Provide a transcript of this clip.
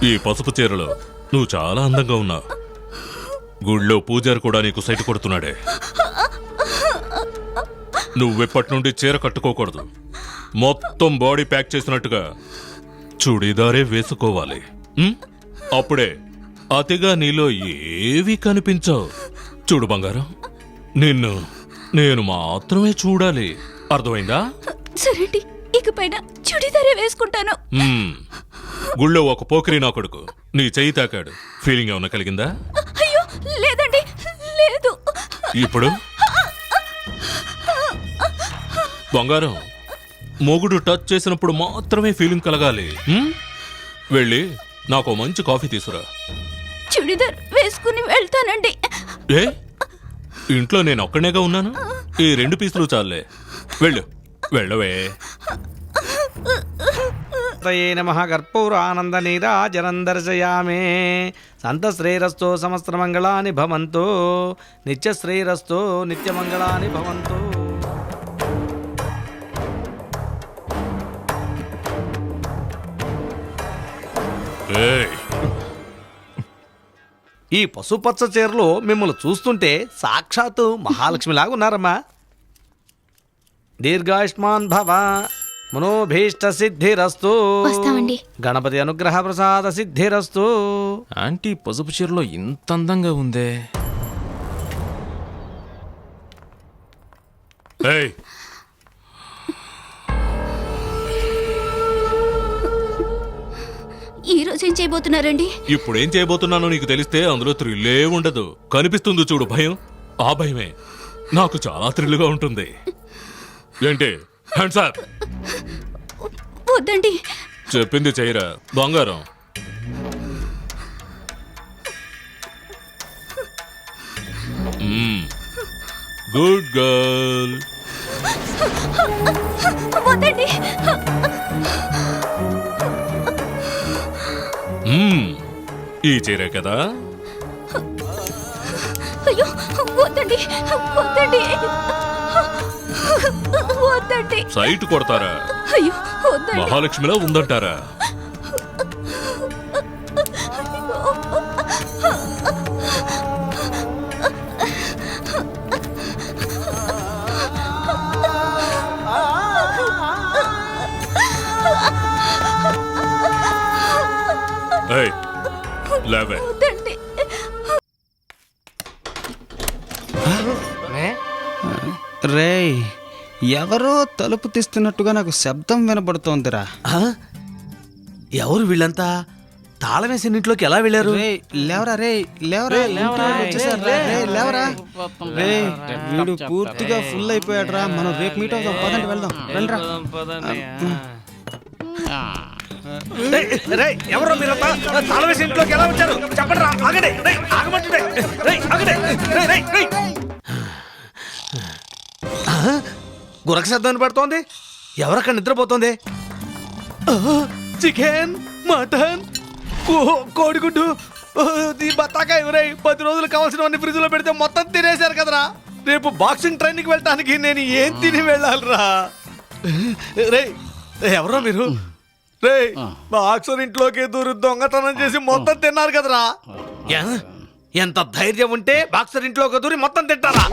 ఈ పసుపు చీరలో నువ్వు చాలా అందంగా ఉన్నావు. గుళ్ళో పూజారి కూడా నీకు సైట్ కొడుతున్నాడే. నువ్వెప్పటి నుండి చీర కట్టుకోకూడదు. మొత్తం బాడీ ప్యాక్ చేసినట్టుగా చుడీదారే వేసుకోవాలి. అప్పుడే అతిగా నీలో ఏవి కనిపించవు. చూడు బంగారం, నిన్ను నేను మాత్రమే చూడాలి. అర్థమైందా? సరేండి, ఇకపైన చుడిదారే వేసుకుంటాను. గుళ్ళో ఒక పోకిరి నా కొడుకు నీ చెయ్యి తాకాడు. ఫీలింగ్ ఏమన్నా కలిగిందా? అయ్యో లేదండి, లేదు. ఇప్పుడు బంగారం, మొగుడు టచ్ చేసినప్పుడు మాత్రమే ఫీలింగ్ కలగాలి. వెళ్ళి నాకు మంచి కాఫీ తీసురా. చుడిదార్ వేసుకుని వెళ్తానండి. ఏ, ఇంట్లో నేను ఒక్కడేగా ఉన్నాను. ఈ 2 పీసులు చాలే. వెళ్ళు, వెళ్ళవే. నమః కర్పూరానంద నీరాజనం దర్శయామే. సంతశ్రేరస్తో సమస్త్రమంగళాని భవంతు. నిత్యశ్రేరస్తో నిత్యమంగళాని భవంతు. ఏయ్, ఈ పసుపచ్చ చీరలో మిమ్మల్ని చూస్తుంటే సాక్షాత్తు మహాలక్ష్మిలాగా ఉన్నారమ్మా. దీర్ఘాయుష్మాన్ భవ, మనోభీష్ట సిద్ధిరస్తు. వస్తామండి. గణపతి అనుగ్రహ ప్రసాద సిద్ధిరస్తు. ఆంటీ పసుపు చీరలో ఇంత అందంగా ఉందే. ఏయ్, ఈ రోజు ఏం చేయబోతున్నారండి? ఇప్పుడేం చేయబోతున్నానో నీకు తెలిస్తే అందులో థ్రిల్లే ఉండదు. కనిపిస్తుంది చూడు భయం, ఆ భయమే నాకు చాలా థ్రిల్గా ఉంటుంది. ఏంటి హ్యాండ్స్ అప్? వద్దండి. చెప్పింది చేయరా బంగారం. Good girl. వద్దండి. ఈ చీరే కదా? అయ్యో వద్దండి, వద్దండి, వద్దండి. సైట్ కొడతారా? అయ్యో వద్దండి. మహాలక్ష్మిలా ఉందంటారా? ఏయ్, లేవే. వద్దండి. రేయ్, ఎవరో తలుపు తీస్తున్నట్టుగా నాకు శబ్దం వినపడుతోందిరా. ఎవరు వీళ్ళంతా? తాళం వేసిన ఇంట్లోకి ఎలా వెళ్ళారు? రేయ్ లేవరా, రేయ్ లేవరా, ఇంట్లో వాళ్ళు వచ్చేసారురా. రేయ్ లేవరా. రేయ్ వీడు పూర్తిగా ఫుల్ అయిపోయాడు రా. మనం రేపు మీట్ అవుతాం, పదండి వెళ్దాం. రండిరా. ఎవరో మీరంతా తాళం వేసిన ఇంట్లోకి ఎలా వచ్చారు? చెప్పండి రా. ఆగండి, ఆగమంటుండే. ఆగండి. గురక శబ్దం పడుతోంది. ఎవరక్కడ నిద్రపోతోంది? చికెన్, మటన్, కోడిగుడ్డు, బత్తాకాయ. 10 రోజులు కావాల్సినవన్నీ ఫ్రిడ్జ్ లో పెడితే మొత్తం తినేశారు కదరా. రేపు బాక్సింగ్ ట్రైనింగ్ వెళ్ళటానికి నేను ఏం తిని వెళ్ళాలిరా? రే, ఎవరో మీరు? రే, బాక్సర్ ఇంట్లోకి దూరి దొంగతనం చేసి మొత్తం తిన్నారు కదరా. ఎంత ధైర్యం ఉంటే బాక్సర్ ఇంట్లోకి దూరి మొత్తం తింటారా?